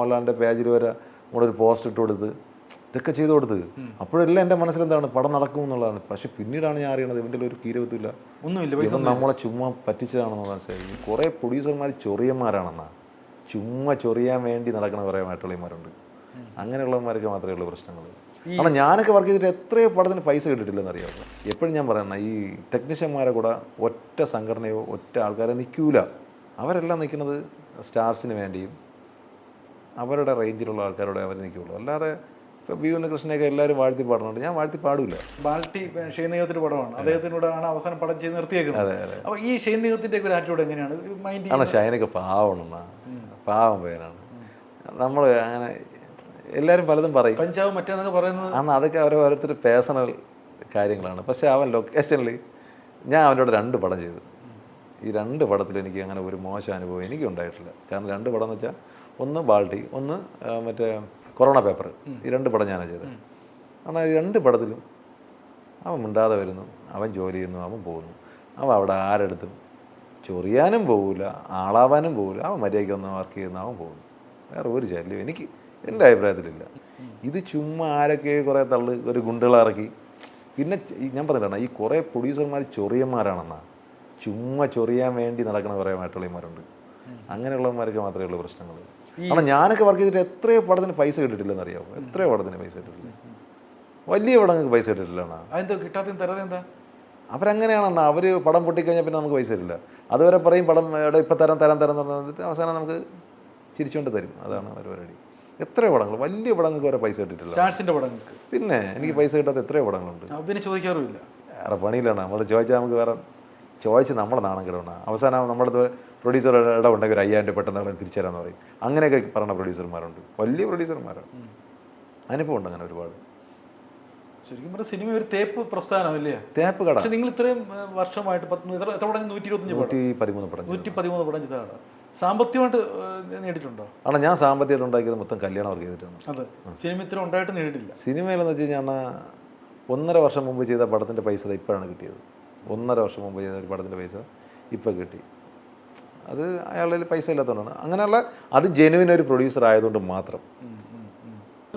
മോഹൻലാലിൻ്റെ പേജിൽ വരെ നമ്മളൊരു പോസ്റ്റ് ഇട്ട് കൊടുത്ത് ഇതൊക്കെ ചെയ്ത് കൊടുത്ത് അപ്പോഴെല്ലാം എൻ്റെ മനസ്സിലെന്താണ് പടം നടക്കും എന്നുള്ളതാണ്. പക്ഷെ പിന്നീടാണ് ഞാൻ അറിയണത് ഇവൻ്റെ ഒരു കീരവത്തില്ല, ഇവൻ നമ്മളെ ചുമ്മാ പറ്റിച്ചതാണെന്ന് മനസ്സിലായി. കുറേ പ്രൊഡ്യൂസർമാർ ചൊറിയന്മാരാണെന്നാ, ചുമ്മാ ചൊറിയാൻ വേണ്ടി നടക്കുന്ന കുറേ മാറ്റുള്ളമാരുണ്ട്. അങ്ങനെയുള്ളവന്മാർക്ക് മാത്രമേ ഉള്ളൂ പ്രശ്നങ്ങൾ. കാരണം ഞാനൊക്കെ വർക്ക് ചെയ്തിട്ട് എത്രയോ പടത്തിന് പൈസ കിട്ടിയിട്ടില്ലെന്ന് അറിയാമോ. എപ്പോഴും ഞാൻ പറയണം, ഈ ടെക്നീഷ്യന്മാരെ കൂടെ ഒറ്റ സംഘടനയോ ഒറ്റ ആൾക്കാരെ നിൽക്കൂല. അവരെല്ലാം നിൽക്കുന്നത് സ്റ്റാർസിന് വേണ്ടിയും അവരുടെ റേഞ്ചിലുള്ള ആൾക്കാരോടെ അവർ നിൽക്കുകയുള്ളൂ. അല്ലാതെ ഇപ്പോൾ ബി ഉണ്ണികൃഷ്ണനെയൊക്കെ എല്ലാവരും വാഴ്ത്തി പാടുന്നുണ്ട്, ഞാൻ വാഴ്ത്തി പാടില്ല. ബാൽട്ടി ഷെയ്നികത്തിൻ്റെ പടമാണ്, അദ്ദേഹത്തിനോടാണ് അവസാനം പടം ചെയ്ത് നിർത്തിയേക്കുന്നത്. അതെ അതെ. അപ്പോൾ ഈ ഷെയ്നികത്തിൻ്റെ ഒരു ആറ്റിറ്റ്യൂഡ് എങ്ങനെയാണ്? മൈൻഡ് ആണ് ഷൈനൊക്കെ പാവണെന്നാ, പാവം പേരാണ്. നമ്മൾ അങ്ങനെ എല്ലാവരും പലതും പറയും, പഞ്ചാബ് മറ്റേന്നൊക്കെ പറയുന്നത്. അന്ന് അതൊക്കെ ഓരോരുത്തർ പേഴ്സണൽ കാര്യങ്ങളാണ്. പക്ഷേ അവൻ ലൊക്കേഷനിൽ ഞാൻ അവനോട് 2 പടം ചെയ്തു. ഈ 2 പടത്തിൽ എനിക്ക് അങ്ങനെ ഒരു മോശം അനുഭവം എനിക്ക് ഉണ്ടായിട്ടില്ല. കാരണം 2 പടം എന്ന് വെച്ചാൽ ഒന്ന് ബാൾട്ടി, ഒന്ന് മറ്റേ കൊറോണ പേപ്പർ. ഈ 2 പടം ഞാനാണ് ചെയ്തത്. എന്നാൽ ഈ 2 പടത്തിലും അവൻ മിണ്ടാതെ വരുന്നു, അവൻ ജോലി ചെയ്യുന്നു, അവൻ പോകുന്നു. അവൻ അവിടെ ആരെടുത്തും ചൊറിയാനും പോകില്ല, ആളാവാനും പോകില്ല. അവൻ മര്യാദയ്ക്ക് ഒന്ന് വർക്ക് ചെയ്യുന്നു, അവൻ പോകുന്നു. വേറെ ഒരു ശല്യം എനിക്ക് എൻ്റെ അഭിപ്രായത്തിലില്ല. ഇത് ചുമ്മാ ആരൊക്കെ കുറേ ഒരു ഗുണ്ടകളിറക്കി. പിന്നെ ഞാൻ പറഞ്ഞിട്ടാണ്, ഈ കുറേ പ്രൊഡ്യൂസർമാർ ചൊറിയന്മാരാണെന്നാ, ചുമ്മാ ചൊറിയാൻ വേണ്ടി നടക്കുന്ന കുറേ മാറ്റുള്ളമാരുണ്ട്. അങ്ങനെയുള്ളവന്മാർക്ക് മാത്രമേ ഉള്ളൂ പ്രശ്നങ്ങൾ. കാരണം ഞാനൊക്കെ വർക്ക് ചെയ്തിട്ട് എത്രയോ പടത്തിന് പൈസ കിട്ടിയിട്ടില്ലെന്ന് അറിയാമോ. എത്രയോ പടത്തിന് പൈസ കിട്ടിയിട്ടില്ല, വലിയ പടങ്ങൾക്ക് പൈസ കിട്ടിയിട്ടില്ലാണ്. അതെന്താ കിട്ടാത്ത തരാതെ എന്താ? അവരങ്ങനെയാണെന്നാ, അവർ പടം പൊട്ടിക്കഴിഞ്ഞാൽ പിന്നെ നമുക്ക് പൈസ തരില്ല. അതുവരെ പറയും പടം ഇപ്പം തരാൻ എന്ന് പറഞ്ഞിട്ട് അവസാനം നമുക്ക് ചിരിച്ചുകൊണ്ട് തരും. അതാണ് അവർ പരിപാടി. എത്രയോ പടങ്ങൾ, വലിയ പടങ്ങൾക്ക് വരെ പൈസ കിട്ടിയിട്ടില്ല. സ്റ്റാർസിൻ്റെ പടങ്ങൾക്ക് പിന്നെ എനിക്ക് പൈസ കിട്ടാത്ത എത്രയോ പടങ്ങളുണ്ട്. പിന്നെ ചോദിക്കാറുമില്ല, വേറെ പണിയിലാണ്. നമ്മൾ ചോദിച്ചാൽ നമുക്ക് വേറെ ചോദിച്ച് നമ്മളെ നാണം കിടണം. അവസാനം നമ്മുടെ അടുത്ത് പ്രൊഡ്യൂസർ ഇടമുണ്ടെങ്കിൽ 5,000 രൂപ പെട്ടെന്ന് തിരിച്ചു തരാമെന്ന് പറയും. അങ്ങനെയൊക്കെ പറയുന്ന പ്രൊഡ്യൂസർമാരുണ്ട്, വലിയ പ്രൊഡ്യൂസർമാരാണ്. അനുഭവം ഉണ്ട് അങ്ങനെ ഒരുപാട്. ശരിക്കും പറഞ്ഞാൽ സിനിമ ഒരു തേപ്പ് പ്രസ്ഥാനമല്ലേ, തേപ്പ് കട. പക്ഷെ നിങ്ങൾ ഇത്രയും വർഷമായിട്ട് എത്ര പടം? 113 പടം. 113 പടം ചെയ്തതാണ്. സാമ്പത്തികമായിട്ട് നേടിയിട്ടുണ്ടോ? ആണ് ഞാൻ സാമ്പത്തികമായിട്ട് ഉണ്ടാക്കിയത് മൊത്തം കല്യാണം വർക്ക് ചെയ്തിട്ടാണ്. അതെ, സിനിമ ഇത്ര ഉണ്ടായിട്ട് നേടിയിട്ടില്ല. സിനിമയിലെന്ന് വെച്ച് കഴിഞ്ഞാൽ 1.5 വർഷം മുമ്പ് ചെയ്ത പടത്തിൻ്റെ പൈസ ഇപ്പോഴാണ് കിട്ടിയത്. 1.5 വർഷം മുമ്പ് ചെയ്ത ഒരു പടത്തിൻ്റെ പൈസ ഇപ്പോൾ കിട്ടി. അത് അയാളുടെ പൈസ ഇല്ലാത്തതുകൊണ്ടാണ്. അങ്ങനെയുള്ള അത് ജെനുവിൻ ഒരു പ്രൊഡ്യൂസർ ആയതുകൊണ്ട് മാത്രം.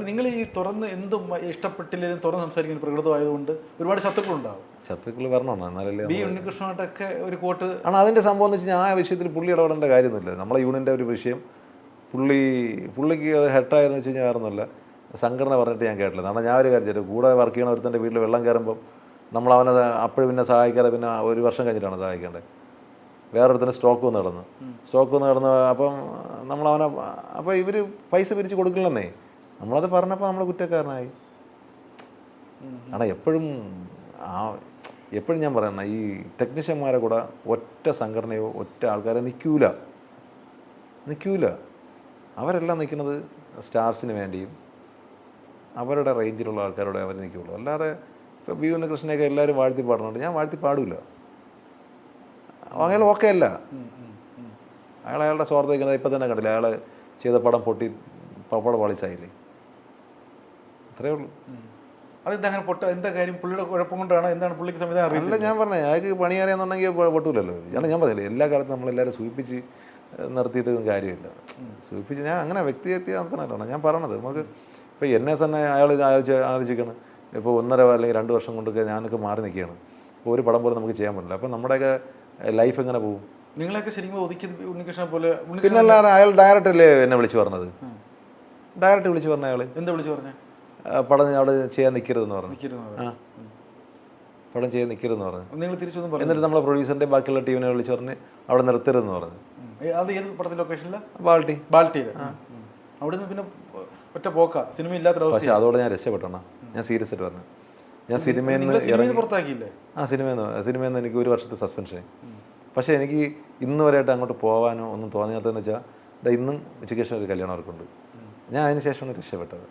നിങ്ങൾ ഈ തുറന്ന് എന്തും ഇഷ്ടപ്പെട്ടില്ലെങ്കിലും തുറന്ന് സംസാരിക്കുന്ന പ്രകൃതമായതുകൊണ്ട് ഒരുപാട് ശത്രുക്കളുണ്ടാവും. ശത്രുക്കൾ വരണോ എന്നാലല്ലേ. ബി ഉണ്ണികൃഷ്ണനായിട്ടൊക്കെ ഒരു കോട്ട് ആണ് അതിൻ്റെ സംഭവം എന്ന് വെച്ച് കഴിഞ്ഞാൽ ആ വിഷയത്തിൽ പുള്ളി ഇടപെടേണ്ട കാര്യമൊന്നുമില്ല. നമ്മളെ യൂണിയൻ്റെ ഒരു വിഷയം പുള്ളിക്ക് അത് ഹെട്ടായെന്ന് വെച്ച് കഴിഞ്ഞാൽ വേറൊന്നുമില്ല. സംഘടന പറഞ്ഞിട്ട് ഞാൻ കേട്ടില്ല. കാരണം ഞാൻ ഒരു കാര്യം, കൂടെ വർക്ക് ചെയ്യണ ഒരുത്തൻ്റെ വീട്ടിൽ വെള്ളം കയറുമ്പം നമ്മളവനെ അപ്പോഴും പിന്നെ സഹായിക്കാതെ പിന്നെ 1 വർഷം കഴിഞ്ഞിട്ടാണ് സഹായിക്കേണ്ടത്. വേറൊരുത്തന്നെ സ്റ്റോക്ക് വന്ന് കിടന്ന് അപ്പം നമ്മളവനെ അപ്പോൾ ഇവർ പൈസ പിരിച്ച് കൊടുക്കില്ലെന്നേ. നമ്മളത് പറഞ്ഞപ്പോൾ നമ്മൾ കുറ്റക്കാരനായി. കാരണം എപ്പോഴും ഞാൻ പറയണം, ഈ ടെക്നീഷ്യന്മാരെ കൂടെ ഒറ്റ സംഘടനയോ ഒറ്റ ആൾക്കാരെ നിൽക്കൂല. അവരെല്ലാം നിൽക്കുന്നത് സ്റ്റാർസിന് വേണ്ടിയും അവരുടെ റേഞ്ചിലുള്ള ആൾക്കാരോടെ അവർ നിൽക്കുകയുള്ളൂ. അല്ലാതെ ഇപ്പോൾ ബി ഉണ്ണികൃഷ്ണനെയൊക്കെ എല്ലാവരും വാഴ്ത്തി പാടുന്നുണ്ട്, ഞാൻ വാഴ്ത്തി പാടില്ല. അയാൾ ഓക്കെ അല്ല. അയാളുടെ സ്വാർത്ഥ വയ്ക്കുന്നത് ഇപ്പം തന്നെ കണ്ടില്ല. അയാൾ ചെയ്ത പടം പൊട്ടി പപ്പടം പാളിച്ചായില്ലേ, അത്രേ ഉള്ളൂ. അതെന്താ എന്താ കാര്യം? പുള്ളിയുടെ കുഴപ്പം കൊണ്ടാണ്? എന്താണ് പുള്ളിക്ക് സംവിധാനം അറിയില്ല? ഞാൻ പറഞ്ഞത് അയാൾക്ക് പണി അറിയാമെന്നുണ്ടെങ്കിൽ പൊട്ടൂലല്ലോ. ഞാൻ പറഞ്ഞില്ലേ, എല്ലാ കാലത്തും നമ്മളെല്ലാവരും സൂചിപ്പിച്ച് നിർത്തിയിട്ടൊന്നും കാര്യമില്ല. സൂചിപ്പിച്ച് ഞാൻ അങ്ങനെ വ്യക്തി നടത്തണമല്ലോ ഞാൻ പറയണത്. നമുക്ക് ഇപ്പോൾ എന്നെ തന്നെ അയാൾ ആലോചിക്കണം. ഇപ്പോൾ 1.5 അല്ലെങ്കിൽ 2 വർഷം കൊണ്ടൊക്കെ ഞാനൊക്കെ മാറി നിൽക്കുകയാണ്. ഇപ്പോൾ ഒരു പടം പോലും നമുക്ക് ചെയ്യാൻ പറ്റില്ല. അപ്പോൾ നമ്മുടെയൊക്കെ ലൈഫ് എങ്ങനെ പോകും? നിങ്ങളൊക്കെ ശരിക്കും ഒതുക്കി ഉണ്ണികൃഷ്ണനെ പോലെ. പിന്നല്ലാതെ അയാൾ ഡയറക്റ്റല്ലേ എന്നെ വിളിച്ച് പറഞ്ഞത്. ഡയറക്റ്റ് വിളിച്ച് പറഞ്ഞ അയാൾ എന്താ വിളിച്ച് പറഞ്ഞത്? പടം അവിടെ ചെയ്യാൻ നിൽക്കരുതെന്ന് പറഞ്ഞു. പടം ചെയ്യാൻ നിൽക്കരുതെന്ന് പറഞ്ഞു. എന്നിട്ട് നമ്മളെ പ്രൊഡ്യൂസറിൻ്റെ ബാക്കിയുള്ള ടീമിനെ വിളിച്ച് പറഞ്ഞ് അവിടെ നിർത്തരുതെന്ന് പറഞ്ഞു. അത് ഏത് പടത്തിൻ്റെ ലൊക്കേഷനില്ല? ബാൾട്ടിയിൽ. അവിടെ നിന്ന് പിന്നെ ഒറ്റ പോക്ക, സിനിമ ഇല്ലാത്ത. പക്ഷേ അതോടെ ഞാൻ രക്ഷപ്പെട്ടണം. ഞാൻ സീരിയസ് ആയിട്ട് പറഞ്ഞു. ഞാൻ സിനിമയിൽ നിന്ന് പുറത്താക്കിയില്ലേ? സിനിമയിൽ നിന്ന് എനിക്ക് 1 വർഷത്തെ സസ്പെൻഷൻ. പക്ഷേ എനിക്ക് ഇന്ന് വരെയായിട്ട് അങ്ങോട്ട് പോകാനോ ഒന്നും തോന്നിയാത്തതെന്ന് വെച്ചാൽ ഇന്നും ഉച്ചയ്ക്ക് ശേഷം ഒരു കല്യാണം അവർക്കുണ്ട്. ഞാൻ അതിന് ശേഷമാണ് രക്ഷപ്പെട്ടത്.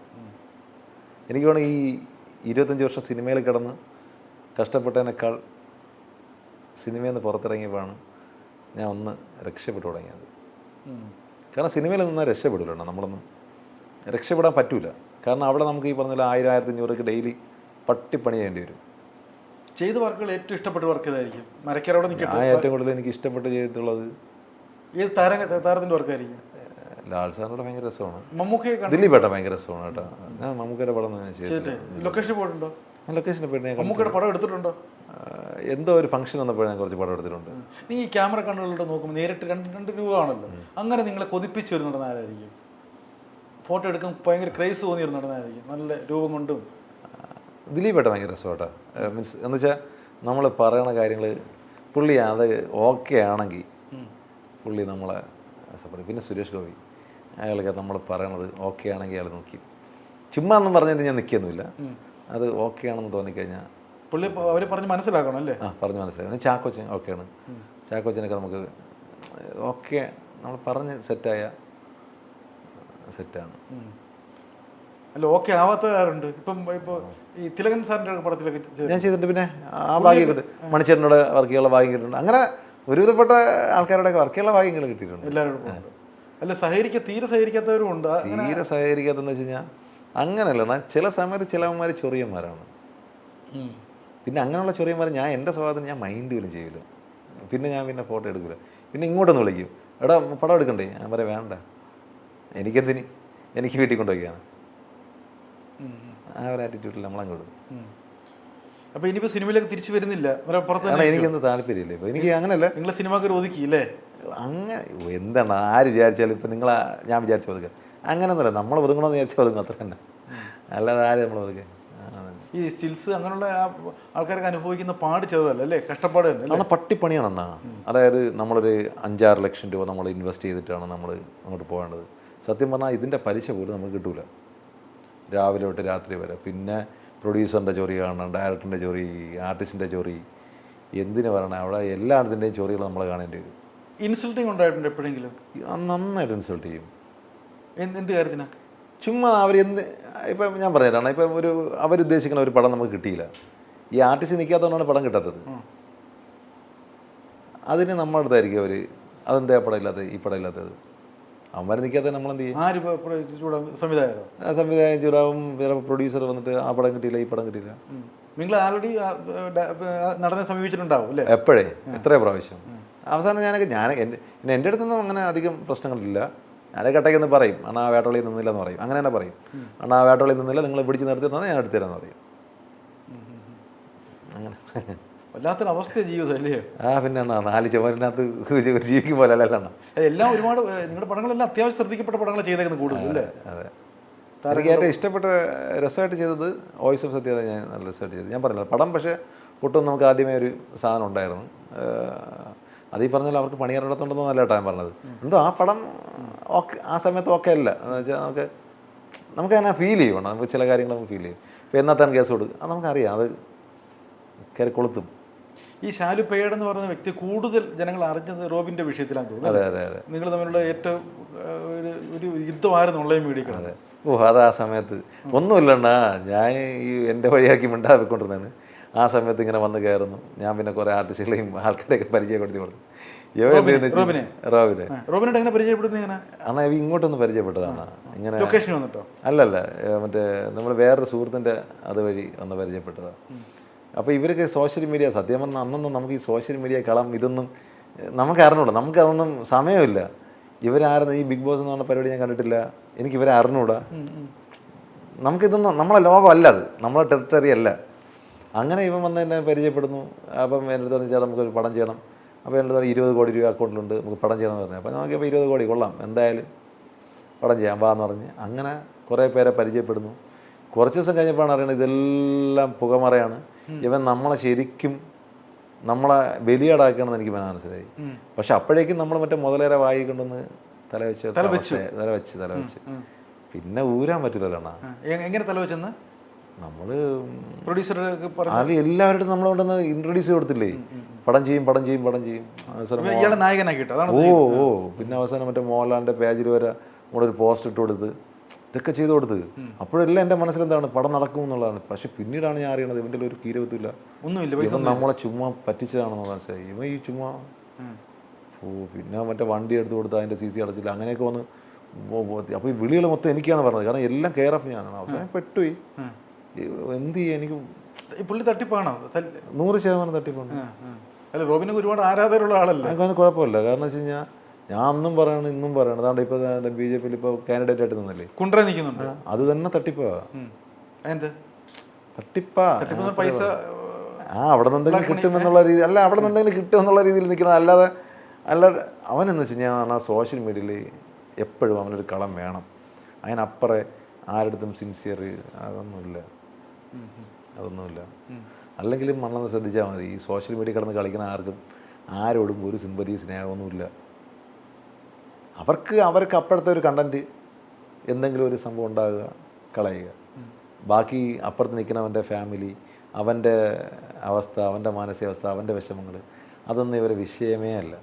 എനിക്ക് വേണം ഈ 25 വർഷം സിനിമയിൽ കിടന്ന് കഷ്ടപ്പെട്ടതിനേക്കാൾ സിനിമയിൽ നിന്ന് പുറത്തിറങ്ങിയപ്പോഴാണ് ഞാൻ ഒന്ന് രക്ഷപ്പെട്ടു തുടങ്ങിയത്. കാരണം സിനിമയിൽ നിന്നാൽ രക്ഷപ്പെടില്ല, നമ്മളൊന്നും രക്ഷപ്പെടാൻ പറ്റൂല. കാരണം അവിടെ നമുക്ക് ഈ പറഞ്ഞ 1000-1500 ഡെയിലി പട്ടിപ്പണി ചെയ്യേണ്ടി വരും. ചെയ്ത വർക്കുകൾ ഏറ്റവും ഇഷ്ടപ്പെട്ട വർക്ക് ഏതായിരിക്കും? മരക്കാരോടെ നിൽക്കട്ടെ. ഏറ്റവും കൂടുതൽ എനിക്ക് ഇഷ്ടപ്പെട്ട് ചെയ്തിട്ടുള്ളത് ഏത് താരത്തിൻ്റെ വർക്കായിരിക്കും? ലാൽ സാറിനോട് ഭയങ്കര രസമാണ്. മമ്മൂക്കയെ ദിലീപ് ഏട്ടൻ ഭയങ്കര രസമാണ് കേട്ടോ. ഞാൻ മമ്മൂക്കയുടെ പടം ഞാൻ ചെയ്തിട്ടില്ല. ലൊക്കേഷനിൽ പോയിട്ടുണ്ടോ? ലൊക്കേഷനിൽ പോയിട്ട് ഞാൻ മമ്മൂക്കയുടെ പടം എടുത്തിട്ടുണ്ടോ? എന്തോ ഒരു ഫംഗ്ഷൻ വന്നപ്പോൾ ഞാൻ കുറച്ച് പടം എടുത്തിട്ടുണ്ട്. നീ ഈ ക്യാമറ കണ്ണുകളിലൂടെ നോക്കുമ്പോൾ നേരിട്ട് രണ്ട് രൂപ ആണല്ലോ, അങ്ങനെ നിങ്ങളെ കൊതിപ്പിച്ചു ഒരു നടനാരായിരിക്കും? ഫോട്ടോ എടുക്കാൻ ഭയങ്കര ക്രൈസ് തോന്നിയൊരു നടനായിരിക്കും, നല്ല രൂപം കൊണ്ടും? ദിലീപ് ഏട്ടൻ ഭയങ്കര രസമാട്ടോ. മീൻസ് എന്ന് വെച്ചാൽ നമ്മൾ പറയണ കാര്യങ്ങൾ പുള്ളി അത് ഓക്കെ ആണെങ്കിൽ പുള്ളി നമ്മളെ സപ്പോർട്ട്. പിന്നെ സുരേഷ് ഗോപി, അയാൾക്ക് നമ്മൾ പറയണത് ഓക്കെ ആണെങ്കിൽ അയാൾ നോക്കി. ചുമ്മാ എന്നും പറഞ്ഞിട്ട് ഞാൻ നിൽക്കൊന്നുമില്ല. അത് ഓക്കെ ആണെന്ന് തോന്നിക്കഴിഞ്ഞാൽ പുള്ളി അവർ പറഞ്ഞ് മനസ്സിലാക്കണം അല്ലേ? പറഞ്ഞ് മനസ്സിലാക്കണം. ചാക്കോച്ചൻ ഓക്കെയാണ്. ചാക്കോച്ചനൊക്കെ നമുക്ക് ഓക്കെ നമ്മൾ പറഞ്ഞ് സെറ്റായ സെറ്റാണ്. അല്ല, ഓക്കെ ആവാത്തവരുണ്ട്. ഇപ്പോൾ ഈ തിലകൻ സാറിൻ്റെ പടത്തിലൊക്കെ ഞാൻ ചെയ്തിട്ടുണ്ട്. പിന്നെ ആ ഭാഗ്യം കിട്ടും. മണിച്ചേട്ടനോട് വർക്ക് ചെയ്യാനുള്ള ഭാഗ്യം കിട്ടിയിട്ടുണ്ട്. അങ്ങനെ ഒരുവിധപ്പെട്ട ആൾക്കാരുടെ വർക്ക് ചെയ്യാനുള്ള ഭാഗ്യങ്ങൾ കിട്ടിയിട്ടുണ്ട് എല്ലാവരോടും. അല്ല, തീരെ സഹകരിക്കാത്തവരും ഉണ്ട്. തീരെ സഹകരിക്കാത്തെന്ന് വെച്ച് കഴിഞ്ഞാൽ അങ്ങനെയല്ല. ചില സമയത്ത് ചിലവന്മാർ ചൊറിയന്മാരാണ്. പിന്നെ അങ്ങനെയുള്ള ചൊറിയന്മാർ ഞാൻ എൻ്റെ സ്വഭാവത്തിന് ഞാൻ മൈൻഡ് പോലും ചെയ്യില്ല. പിന്നെ ഫോട്ടോ എടുക്കില്ല. പിന്നെ ഇങ്ങോട്ടൊന്ന് വിളിക്കും, എടാ പടം എടുക്കണ്ടേ? ഞാൻ പറയാം വേണ്ട, എനിക്കെന്തിന്, എനിക്ക് വീട്ടിൽ കൊണ്ടുപോയിക്കാണ്. ആ ഒരു ആറ്റിറ്റ്യൂഡിൽ നമ്മളങ്ങോട്ട്. അപ്പോൾ ഇനിയിപ്പോൾ സിനിമയിലേക്ക് തിരിച്ചു വരുന്നില്ല? എനിക്കൊന്നും താല്പര്യമില്ല ഇപ്പോൾ. എനിക്ക് അങ്ങനെയല്ല. നിങ്ങൾ സിനിമക്ക് ഒതുക്കിയില്ലേ? അങ്ങനെ എന്താണ് ആര് വിചാരിച്ചാലും ഇപ്പം ഞാൻ വിചാരിച്ച ഒതുക്കുക അങ്ങനെയൊന്നുമല്ല. നമ്മൾ ഒതുങ്ങണമെന്ന് വിചാരിച്ചാൽ ഒതുങ്ങും, അത്ര തന്നെ. അല്ലാതെ ആര് നമ്മൾ ഒതുക്കുക? ഈ സ്റ്റിൽസ് അങ്ങനെയുള്ള ആൾക്കാർക്ക് അനുഭവിക്കുന്ന പാട് ചെറുതല്ല അല്ലേ? കഷ്ടപ്പാട് തന്നെ നമ്മൾ പട്ടിപ്പണിയാണ് എന്നാ. അതായത് നമ്മളൊരു 5-6 ലക്ഷം രൂപ നമ്മൾ ഇൻവെസ്റ്റ് ചെയ്തിട്ടാണ് നമ്മൾ അങ്ങോട്ട് പോകേണ്ടത്. സത്യം പറഞ്ഞാൽ ഇതിൻ്റെ പലിശ പോലും നമുക്ക് കിട്ടൂല. രാവിലെ തൊട്ട് രാത്രി വരെ. പിന്നെ പ്രൊഡ്യൂസറിൻ്റെ ചൊറി കാണണം, ഡയറക്ടറിൻ്റെ ചൊറി, ആർട്ടിസ്റ്റിൻ്റെ ചൊറി, എന്തിനു പറയണേ, അവിടെ എല്ലാത്തിൻ്റെയും ചൊറികൾ നമ്മൾ കാണേണ്ടി വരും. ഇൻസൾട്ടിങ് ഉണ്ടായിട്ടുണ്ട് എപ്പോഴെങ്കിലും? നന്നായിട്ട് ഇൻസൾട്ട് ചെയ്യും. എന്ത് കാര്യത്തിനാ? ചുമ്മാ ഇപ്പം ഞാൻ പറഞ്ഞതാണ്, ഇപ്പം അവരുദ്ദേശിക്കുന്ന ഒരു പടം നമുക്ക് കിട്ടിയില്ല. ഈ ആർട്ടിസ്റ്റ് നിൽക്കാത്തതുകൊണ്ടാണ് പടം കിട്ടാത്തത്. അതിന് നമ്മുടെ അടുത്തായിരിക്കും അവർ അതെന്താ പടം ഇല്ലാത്തത്, ഈ പടം ഇല്ലാത്തത്. അവന്മാർ നിൽക്കാത്ത നമ്മളെന്ത് ചെയ്യും? സംവിധായകൻ ചൂടാവും. ചിലപ്പോൾ പ്രൊഡ്യൂസർ വന്നിട്ട് ആ പടം കിട്ടിയില്ല, ഈ പടം കിട്ടിയില്ല. നിങ്ങൾ ആൾറെഡി നടനെ സമീപിച്ചിട്ടുണ്ടാവും അല്ലേ? എപ്പോഴേ എത്രയോ പ്രാവശ്യം. അവസാനം എൻ്റെ അടുത്തൊന്നും അങ്ങനെ അധികം പ്രശ്നങ്ങളില്ല. ഞാനേ കട്ടയ്ക്കൊന്ന് പറയും, അണ്ണാ ആ വേട്ടോളിയിൽ നിന്നില്ല എന്ന് പറയും. അങ്ങനെ തന്നെ പറയും, അണ്ണാ ആ വേട്ടോളിയിൽ നിന്നില്ല, നിങ്ങൾ പിടിച്ച് നിർത്തി തന്നാൽ ഞാൻ എടുത്തു തരാമെന്ന് പറയും. അങ്ങനെ വല്ലാത്തൊരു അവസ്ഥ ജീവിതം അല്ലേ? പിന്നെ എന്നാ 4 ചുമരിനകത്ത് ജീവിക്കും പോലെ അല്ല. എല്ലാം ഒരുപാട് നിങ്ങളുടെ പടങ്ങളെല്ലാം അത്യാവശ്യം ശ്രദ്ധിക്കപ്പെട്ട പടങ്ങൾ ചെയ്തേക്കുന്നത് കൂടുതൽ അല്ലേ? അതെ. എനിക്ക് ഏറ്റവും ഇഷ്ടപ്പെട്ട രസമായിട്ട് ചെയ്തത് വോയിസ് ഓഫ് സത്യത. ഞാൻ നല്ല രസമായിട്ട് ചെയ്തത്. ഞാൻ പറഞ്ഞില്ല പടം, പക്ഷേ പൊട്ടും നമുക്ക് ആദ്യമേ ഒരു സാധനം ഉണ്ടായിരുന്നു. അത് ഈ പറഞ്ഞാൽ അവർക്ക് പണിയാറിടത്തുണ്ടെന്നല്ല കേട്ടോ ഞാൻ പറഞ്ഞത്. എന്തോ ആ പടം ഓക്കെ ആ സമയത്ത് ഓക്കെ അല്ല എന്ന് വെച്ചാൽ നമുക്ക് അങ്ങനെ ഫീൽ ചെയ്യണം. നമുക്ക് ചില കാര്യങ്ങൾ നമുക്ക് ഫീൽ ചെയ്യും. ഇപ്പോൾ എന്നാത്താൻ കേസ് കൊടുക്കും, അത് നമുക്കറിയാം, അത് കയറി കൊളുത്തും. ഈ ഷാലു പെയ്യഡ് എന്ന് പറയുന്ന വ്യക്തി കൂടുതൽ ജനങ്ങൾ അറിഞ്ഞത് റോബിൻ്റെ വിഷയത്തിലാണെന്ന് തോന്നുന്നു. അതെ. നിങ്ങൾ തമ്മിലുള്ള ഏറ്റവും ഒരു യുദ്ധമായിരുന്നു ഓൺലൈൻ മീഡിയ. അതെ. അത് ആ സമയത്ത് ഒന്നുമില്ലണ്ണാ, ഞാൻ ഈ എൻ്റെ വഴിയാക്കി മിണ്ടാതെ പോയിക്കൊണ്ടിരുന്നതാണ്. ആ സമയത്ത് ഇങ്ങനെ വന്ന് കയറുന്നു. ഞാൻ പിന്നെ കുറേ ആർട്ടിസ്റ്റുകളെയും ആൾക്കാരെയൊക്കെ പരിചയപ്പെടുത്തി കൊടുത്തു. റോബിനെ പരിചയപ്പെടുന്നത് അണ്ണാ ഇങ്ങോട്ടൊന്ന് പരിചയപ്പെട്ടതാണ്. ഇങ്ങനെ അല്ലല്ല, മറ്റേ നമ്മൾ വേറൊരു സുഹൃത്തിൻ്റെ അതുവഴി ഒന്ന് പരിചയപ്പെട്ടതാണ്. അപ്പോൾ ഇവരൊക്കെ സോഷ്യൽ മീഡിയ, സത്യം പറഞ്ഞാൽ അന്നൊന്നും നമുക്ക് ഈ സോഷ്യൽ മീഡിയ കളം ഇതൊന്നും നമുക്ക് അറിഞ്ഞൂടാ. നമുക്കതൊന്നും സമയമില്ല. ഇവരായിരുന്നു ഈ ബിഗ് ബോസ് എന്ന് പറഞ്ഞ പരിപാടി ഞാൻ കണ്ടിട്ടില്ല. എനിക്ക് ഇവരെ അറിഞ്ഞൂടാ. നമുക്കിതൊന്നും നമ്മളെ ലോകമല്ല, അത് നമ്മളെ ടെറിട്ടറി അല്ല. അങ്ങനെ ഇവൻ വന്ന് എന്നെ പരിചയപ്പെടുന്നു. അപ്പം എൻ്റെ അടുത്ത് വെച്ചാൽ നമുക്കൊരു പടം ചെയ്യണം. അപ്പോൾ എൻ്റെ അടുത്ത് 20 കോടി രൂപ അക്കൗണ്ടിലുണ്ട്, നമുക്ക് പടം ചെയ്യണമെന്ന് പറഞ്ഞു. അപ്പോൾ നമുക്കിപ്പോൾ 20 കോടി കൊള്ളാം, എന്തായാലും പടം ചെയ്യാം വാന്ന് പറഞ്ഞ് അങ്ങനെ കുറേ പേരെ പരിചയപ്പെടുന്നു. കുറച്ച് ദിവസം കഴിഞ്ഞപ്പോഴാണ് അറിയണത് ഇതെല്ലാം പുകമറയാണ്. ഇവൻ നമ്മളെ ബലിയാടാക്കണമെന്ന് എനിക്ക് മനസ്സിലായി. പക്ഷെ അപ്പോഴേക്കും നമ്മൾ മറ്റേ മുതലേറെ വായി കൊണ്ടൊന്ന് തല വെച്ച് പിന്നെ ഊരാൻ പറ്റില്ലല്ലോ. എങ്ങനെ തല വെച്ചെന്ന് നമ്മള് പ്രൊഡ്യൂസർ അത് എല്ലാവരുടെ നമ്മളെ കൊണ്ടൊന്ന് ഇൻട്രൊഡ്യൂസ് കൊടുത്തില്ലേ, പടം ചെയ്യും ഓ പിന്നെ അവസാനം മറ്റേ മോഹൻലാലിന്റെ പേജിൽ വരെ നമ്മളൊരു പോസ്റ്റ് ഇട്ട് കൊടുത്ത് ഇതൊക്കെ ചെയ്ത് കൊടുത്ത്. അപ്പോഴെല്ലാം എൻ്റെ മനസ്സിലെന്താണ് പടം നടക്കും എന്നുള്ളതാണ്. പക്ഷെ പിന്നീടാണ് ഞാൻ അറിയണത് ഇവൻ്റെ ഒരു കീരവത്തില്ല, ഇവൻ നമ്മളെ ചുമ്മാ പറ്റിച്ചതാണെന്ന് മനസ്സിലായി. ഇവൻ ഈ ചുമ്മാ പിന്നെ മറ്റേ വണ്ടി എടുത്ത് കൊടുത്ത് അതിൻ്റെ CC അടച്ചില്ല, അങ്ങനെയൊക്കെ വന്ന്. അപ്പോൾ ഈ വിളികൾ മൊത്തം എനിക്കാണ് പറഞ്ഞത്, കാരണം എല്ലാം കെയർ ഓഫ് ഞാനാണ്. അവസാനം പെട്ടുപോയി. എന്ത് ചെയ്യാൻ, എനിക്ക് പുള്ളി തട്ടിപ്പാണോ? 100% തട്ടിപ്പാണ്. അല്ല, റോബിനൊക്കെ ഒരുപാട് ആരാധകരുള്ള ആളല്ലേ? അങ്ങനെ കുഴപ്പമില്ല. കാരണം വെച്ച് കഴിഞ്ഞാൽ ഞാൻ അന്നും പറയണം ഇന്നും പറയണം. അതാണ്ട് ഇപ്പോൾ BJP ഇപ്പോൾ കാൻഡിഡേറ്റ് ആയിട്ട് നിന്നല്ലേ, കുണ്ട്ര നിൽക്കുന്നുണ്ട്. അത് തന്നെ തട്ടിപ്പാ. എന്ത് തട്ടിപ്പാ. തട്ടിപ്പ്? പൈസ അവിടെ നിന്ന് എന്തെങ്കിലും കിട്ടുമെന്നുള്ള രീതി അല്ല, അവിടെ നിന്ന് എന്തെങ്കിലും കിട്ടുമെന്നുള്ള രീതിയിൽ നിൽക്കുന്നത്. അല്ലാതെ അവനെന്ന് വെച്ച് കഴിഞ്ഞാൽ ആ സോഷ്യൽ മീഡിയയിൽ എപ്പോഴും അവനൊരു കളം വേണം. അതിനപ്പുറം ആരുടെടുത്തും സിൻസിയർ അതൊന്നുമില്ല. അല്ലെങ്കിലും മണ്ണെന്ന് ശ്രദ്ധിച്ചാൽ മതി. ഈ സോഷ്യൽ മീഡിയ കിടന്ന് കളിക്കുന്ന ആരോടും ഒരു സിമ്പതി സ്നേഹമൊന്നുമില്ല. അവർക്ക് അപ്പോഴത്തെ ഒരു കണ്ടന്റ് എന്തെങ്കിലും ഒരു സംഭവം ഉണ്ടാകുക, കളയുക. ബാക്കി അപ്പുറത്ത് നിൽക്കുന്നവൻ്റെ ഫാമിലി, അവൻ്റെ അവസ്ഥ, അവൻ്റെ മാനസികാവസ്ഥ, അവൻ്റെ വിഷമങ്ങൾ, അതൊന്നും ഇവരെ വിഷയമേ അല്ല.